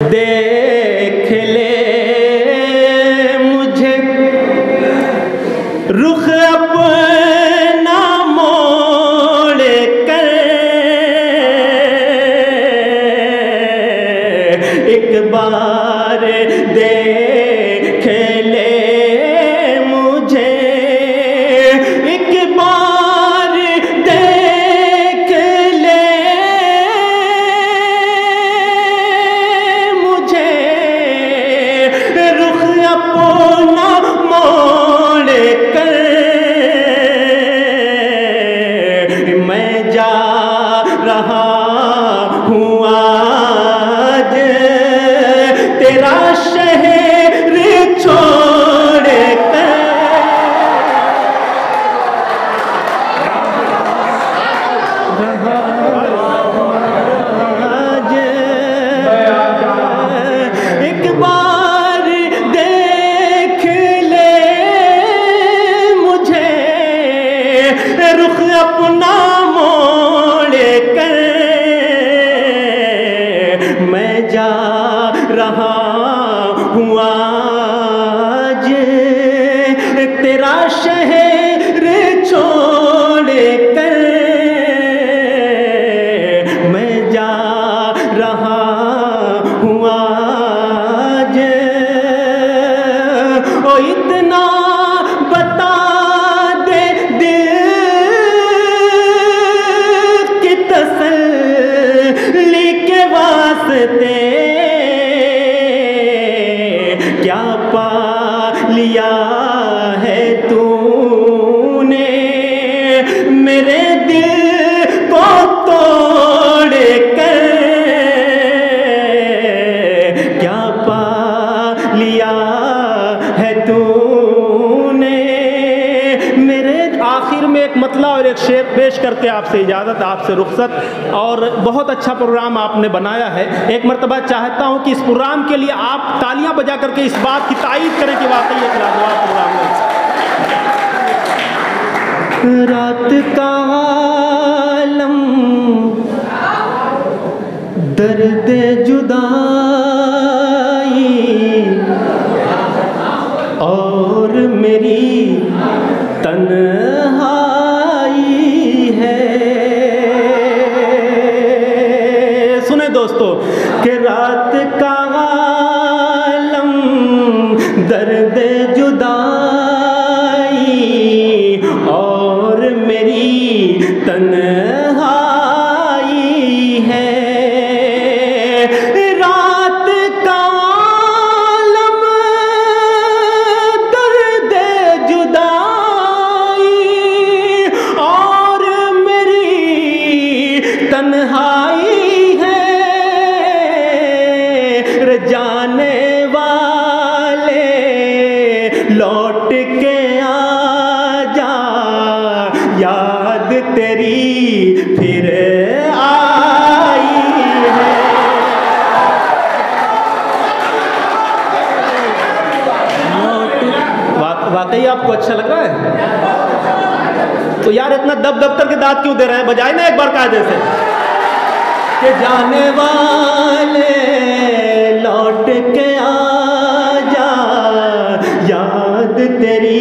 देख ले मुझे रुख अपना मोड़ कर, एक बार देख ले मुझे, एक बार देख ले मुझे, रुख अपना मोड़ कर, मैं जा रहा हूँ आज तेरा शहर छोड़ कर। आज एक बार देख ले मुझे, रुख अपना मोड़ कर, मैं जा रहा हूँ आज तेरा शहर छोड़ कर, मैं जा रहा हूँ आज। ओ इतना बता दे दिल की तसल्ली के वास्ते, क्या पा लिया है तूने मेरे दिल को तोड़ कर, क्या पा लिया है तूने मेरे। आखिर में एक मतला और एक शेर पेश करके आपसे इजाज़त, आपसे रुखसत। और बहुत अच्छा प्रोग्राम आपने बनाया है। एक मर्तबा चाहता हूँ कि इस प्रोग्राम के लिए आप तालियां बजा करके इस बात की तायीद करें कि वाकई एक लाजवाब प्रोग्राम है। रात का आलम दर्द जुदाई और मेरी तन्हाई है। सुने दोस्तों कि रात का आलम दर्द जुदाई और मेरी तन्हाई है। रात का आलम दर्द जुदाई और मेरी तन्हाई है। जाने वाले लौट के आ जा, याद तेरी फिर आई है। वाकई आपको अच्छा लग रहा है? तो यार इतना दफ्तर के दांत क्यों दे रहे हैं? बजाए ना एक बार कायदे से। कि जाने वाले लौट के आ जा, याद तेरी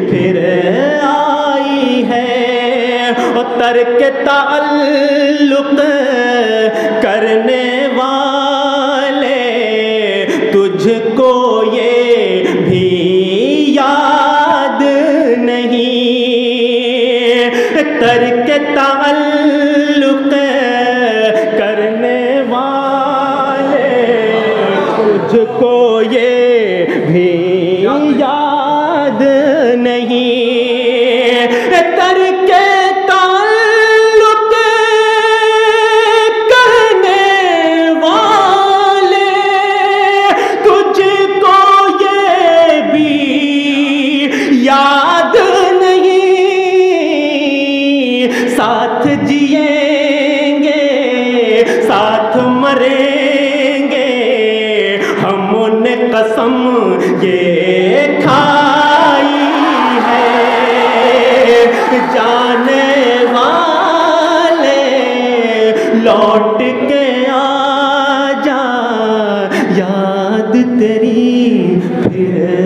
फिर आई है। और तर्क ताल्लुक करने वाले तुझको ये भी याद नहीं। तर्क ताल्लुक करने वाले तुझको ये भी याद नहीं। तर्क ताल्लुक करने वाले तुझको ये भी याद नहीं। साथ जिएंगे साथ मरेंगे, हमने कसम ये खाई है। जाने वाले लौट के आ जा, याद तेरी फिर